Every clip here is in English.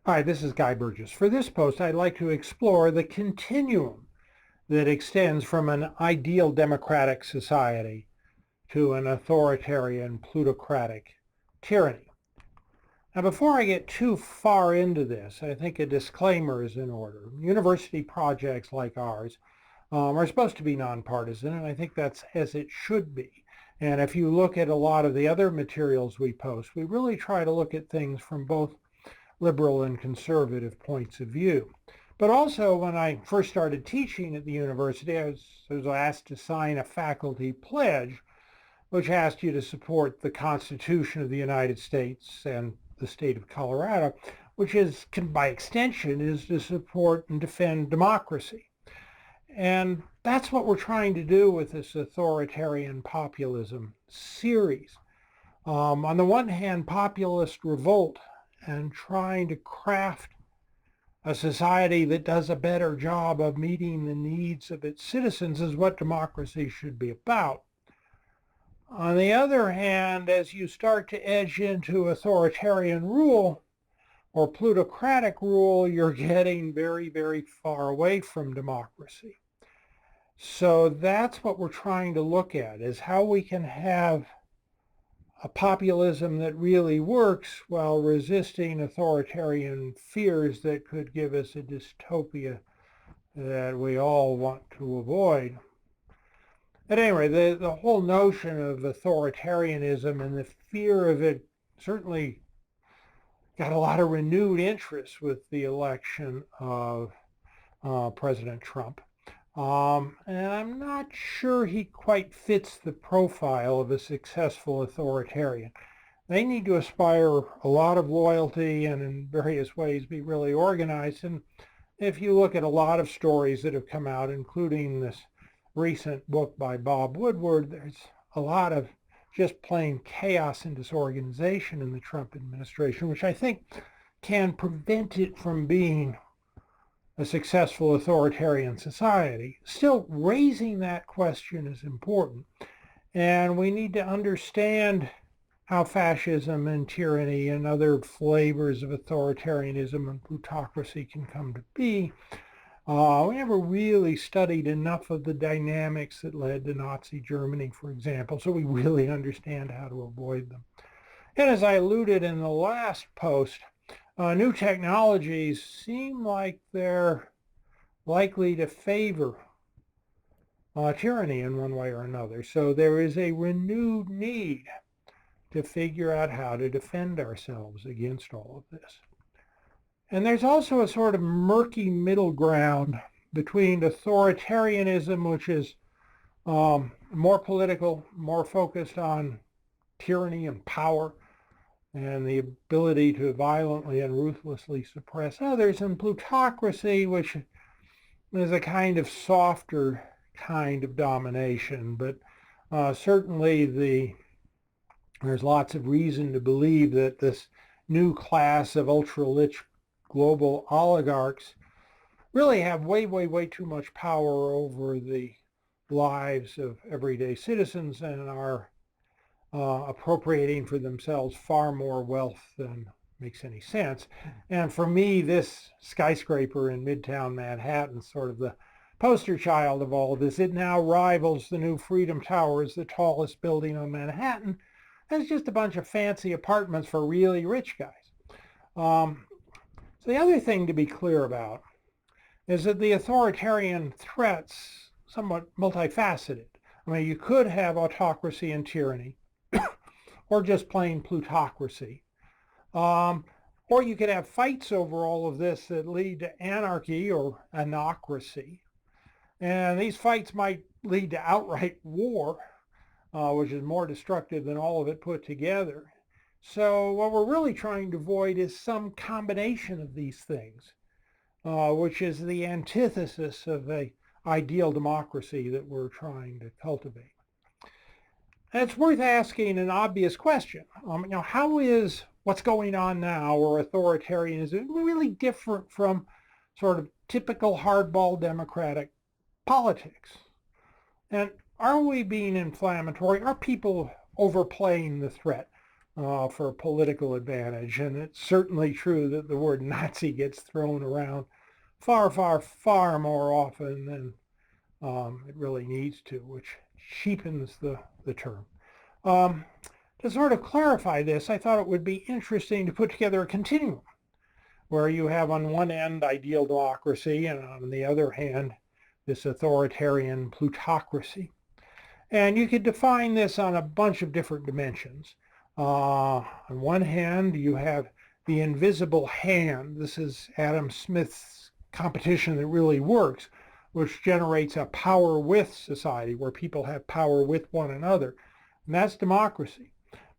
Hi, this is Guy Burgess. For this post, I'd like to explore the continuum that extends from an ideal democratic society to an authoritarian plutocratic tyranny. Now, before I get too far into this, I think a disclaimer is in order. University projects like ours are supposed to be nonpartisan, and I think that's as it should be. And if you look at a lot of the other materials we post, we really try to look at things from both liberal and conservative points of view. But also, when I first started teaching at the university, I was asked to sign a faculty pledge, which asked you to support the Constitution of the United States and the state of Colorado, which is, by extension, is to support and defend democracy. And that's what we're trying to do with this authoritarian populism series. On the one hand, populist revolt and trying to craft a society that does a better job of meeting the needs of its citizens is what democracy should be about. On the other hand, as you start to edge into authoritarian rule or plutocratic rule, you're getting very, very far away from democracy. So that's what we're trying to look at, is how we can have a populism that really works while resisting authoritarian fears that could give us a dystopia that we all want to avoid. At any rate, the whole notion of authoritarianism and the fear of it certainly got a lot of renewed interest with the election of President Trump. And I'm not sure he quite fits the profile of a successful authoritarian. They need to aspire a lot of loyalty and in various ways be really organized. And if you look at a lot of stories that have come out, including this recent book by Bob Woodward, there's a lot of just plain chaos and disorganization in the Trump administration, which I think can prevent it from being a successful authoritarian society. Still, raising that question is important, and we need to understand how fascism and tyranny and other flavors of authoritarianism and plutocracy can come to be. We never really studied enough of the dynamics that led to Nazi Germany, for example, so we really understand how to avoid them. And as I alluded in the last post, new technologies seem like they're likely to favor tyranny in one way or another. So there is a renewed need to figure out how to defend ourselves against all of this. And there's also a sort of murky middle ground between authoritarianism, which is more political, more focused on tyranny and power, and the ability to violently and ruthlessly suppress others, and plutocracy, which is a kind of softer kind of domination. But certainly there's lots of reason to believe that this new class of ultra-rich global oligarchs really have way too much power over the lives of everyday citizens and are appropriating for themselves far more wealth than makes any sense. And for me, this skyscraper in Midtown Manhattan, sort of the poster child of all of this, it now rivals the new Freedom Tower as the tallest building on Manhattan. And it's just a bunch of fancy apartments for really rich guys. So the other thing to be clear about is that the authoritarian threat's somewhat multifaceted. I mean, you could have autocracy and tyranny, or just plain plutocracy. Or you could have fights over all of this that lead to anarchy or anocracy. And these fights might lead to outright war, which is more destructive than all of it put together. So what we're really trying to avoid is some combination of these things, which is the antithesis of an ideal democracy that we're trying to cultivate. And it's worth asking an obvious question. How is what's going on now, or authoritarianism, really different from sort of typical hardball democratic politics? And are we being inflammatory? Are people overplaying the threat? for political advantage. And it's certainly true that the word Nazi gets thrown around far, far, far more often than it really needs to, which cheapens the term. To sort of clarify this, I thought it would be interesting to put together a continuum where you have on one end ideal democracy and on the other hand this authoritarian plutocracy. And you could define this on a bunch of different dimensions. On one hand, you have the invisible hand. This is Adam Smith's competition that really works, which generates a power with society where people have power with one another. And that's democracy.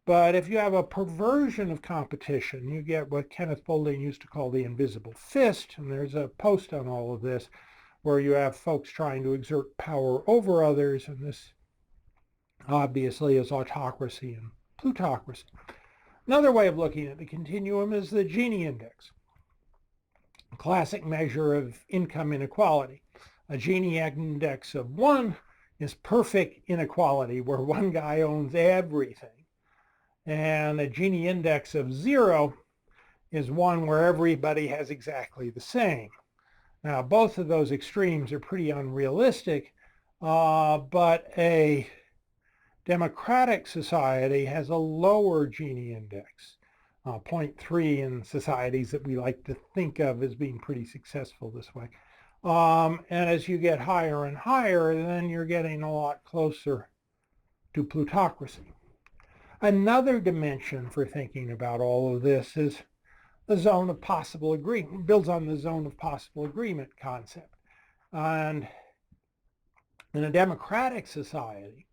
But if you have a perversion of competition, you get what Kenneth Boulding used to call the invisible fist. And there's a post on all of this where you have folks trying to exert power over others. And this obviously is autocracy and plutocracy. Another way of looking at the continuum is the Gini Index, a classic measure of income inequality. A Gini Index of 1 is perfect inequality, where one guy owns everything. And a Gini Index of 0 is one where everybody has exactly the same. Now, both of those extremes are pretty unrealistic, but a democratic society has a lower Gini Index, 0.3 in societies that we like to think of as being pretty successful this way. And as you get higher and higher, then you're getting a lot closer to plutocracy. Another dimension for thinking about all of this is the zone of possible agreement. It builds on the zone of possible agreement concept. And in a democratic society,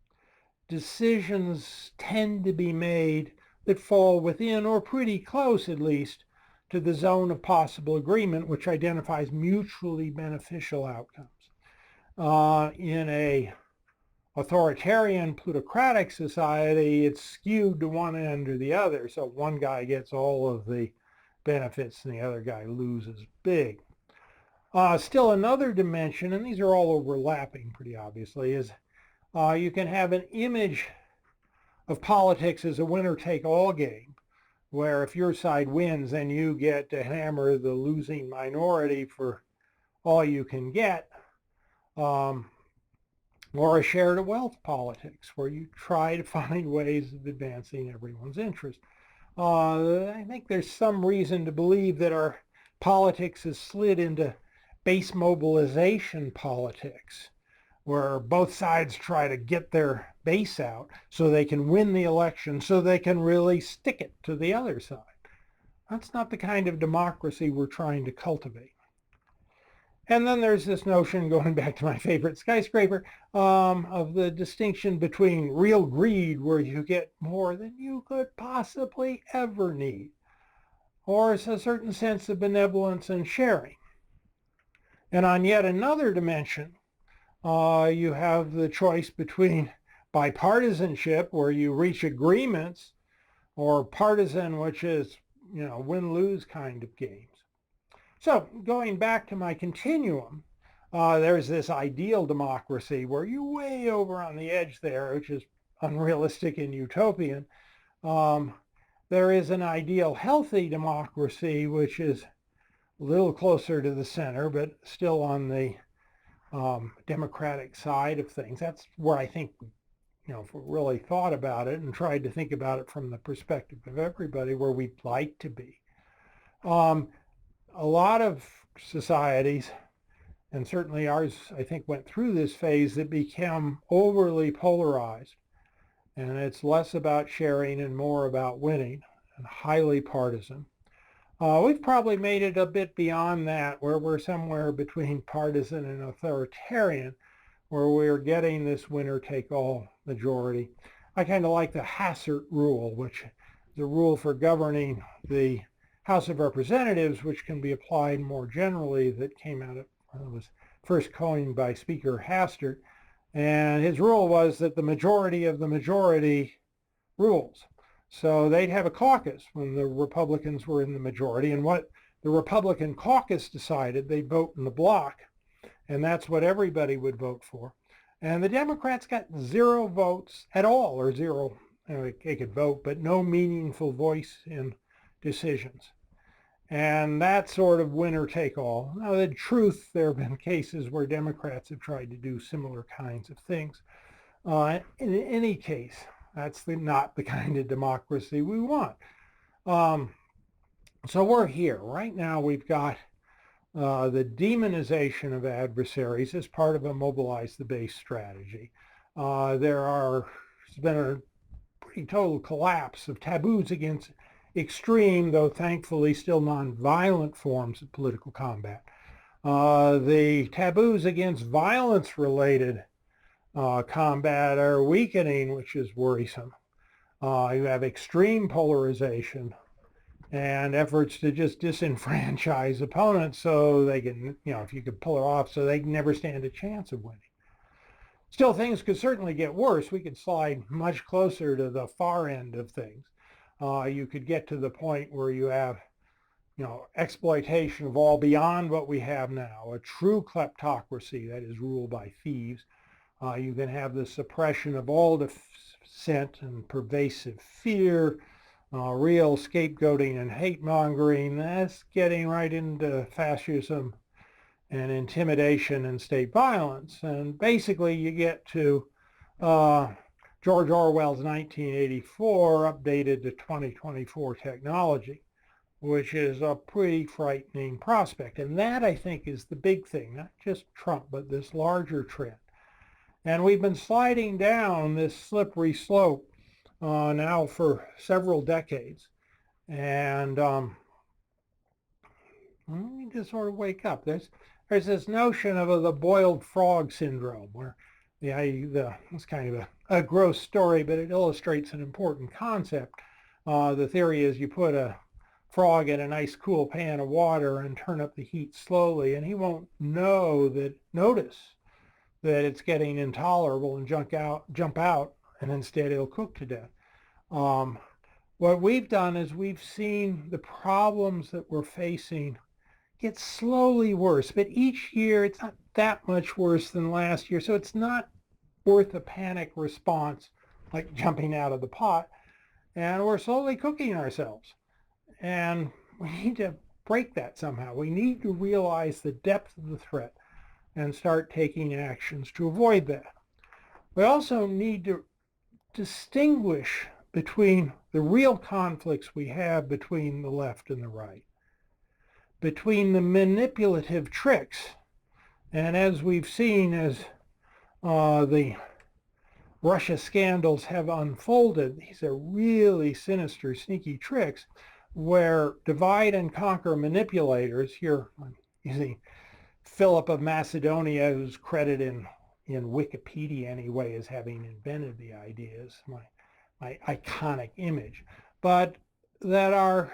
decisions tend to be made that fall within, or pretty close at least, to the zone of possible agreement, which identifies mutually beneficial outcomes. In a authoritarian plutocratic society, it's skewed to one end or the other. So one guy gets all of the benefits and the other guy loses big. Still another dimension, and these are all overlapping pretty obviously, is you can have an image of politics as a winner-take-all game, where if your side wins, then you get to hammer the losing minority for all you can get. Or a shared wealth politics, where you try to find ways of advancing everyone's interest. I think there's some reason to believe that our politics has slid into base mobilization politics, where both sides try to get their base out so they can win the election, so they can really stick it to the other side. That's not the kind of democracy we're trying to cultivate. And then there's this notion, going back to my favorite skyscraper, of the distinction between real greed, where you get more than you could possibly ever need, or a certain sense of benevolence and sharing. And on yet another dimension, you have the choice between bipartisanship, where you reach agreements, or partisan, which is, win-lose kind of games. So going back to my continuum, there's this ideal democracy where you're way over on the edge there, which is unrealistic and utopian. There is an ideal healthy democracy, which is a little closer to the center, but still on the democratic side of things. That's where I think, if we really thought about it and tried to think about it from the perspective of everybody, where we'd like to be. A lot of societies, and certainly ours, I think, went through this phase that became overly polarized. And it's less about sharing and more about winning, and highly partisan. We've probably made it a bit beyond that, where we're somewhere between partisan and authoritarian, where we're getting this winner-take-all majority. I kind of like the Hastert rule, which is a rule for governing the House of Representatives, which can be applied more generally, that came out of, was first coined by Speaker Hastert. And his rule was that the majority of the majority rules. So they'd have a caucus when the Republicans were in the majority, and what the Republican caucus decided, they'd vote in the block, and that's what everybody would vote for. And the Democrats got 0 votes at all, or 0 they could vote, but no meaningful voice in decisions. And that's sort of winner take all. Now, the truth, there have been cases where Democrats have tried to do similar kinds of things. In any case, that's not the kind of democracy we want. So we're here. Right now we've got the demonization of adversaries as part of a mobilize the base strategy. There's been a pretty total collapse of taboos against extreme, though thankfully still nonviolent forms of political combat. The taboos against violence-related combat are weakening, which is worrisome. You have extreme polarization and efforts to just disenfranchise opponents so they can, if you could pull it off, so they can never stand a chance of winning. Still, things could certainly get worse. We could slide much closer to the far end of things. You could get to the point where you have, exploitation of all beyond what we have now, a true kleptocracy that is ruled by thieves. You can have the suppression of all dissent and pervasive fear, real scapegoating and hate-mongering. That's getting right into fascism and intimidation and state violence. And basically you get to George Orwell's 1984 updated to 2024 technology, which is a pretty frightening prospect. And that, I think, is the big thing, not just Trump, but this larger trend. And we've been sliding down this slippery slope now for several decades. And we need to sort of wake up. There's this notion of the boiled frog syndrome, where it's kind of a gross story, but it illustrates an important concept. The theory is you put a frog in a nice cool pan of water and turn up the heat slowly, and he won't notice that it's getting intolerable and jump out, and instead it'll cook to death. What we've done is we've seen the problems that we're facing get slowly worse, but each year it's not that much worse than last year, so it's not worth a panic response like jumping out of the pot, and we're slowly cooking ourselves. And we need to break that somehow. We need to realize the depth of the threat and start taking actions to avoid that. We also need to distinguish between the real conflicts we have between the left and the right, between the manipulative tricks, and as we've seen as the Russia scandals have unfolded, these are really sinister, sneaky tricks where divide and conquer manipulators, here I'm using Philip of Macedonia, who's credited in Wikipedia anyway as having invented the ideas, my iconic image, but that are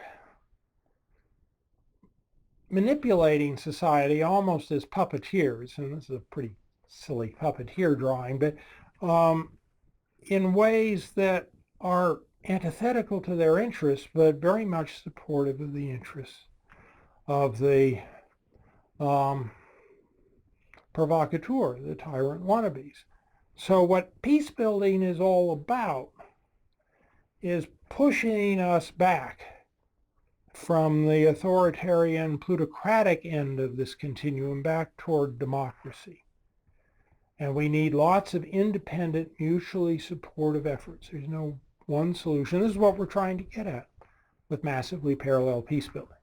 manipulating society almost as puppeteers, and this is a pretty silly puppeteer drawing, but in ways that are antithetical to their interests, but very much supportive of the interests of the provocateur, the tyrant wannabes. So what peacebuilding is all about is pushing us back from the authoritarian plutocratic end of this continuum back toward democracy. And we need lots of independent, mutually supportive efforts. There's no one solution. This is what we're trying to get at with massively parallel peacebuilding.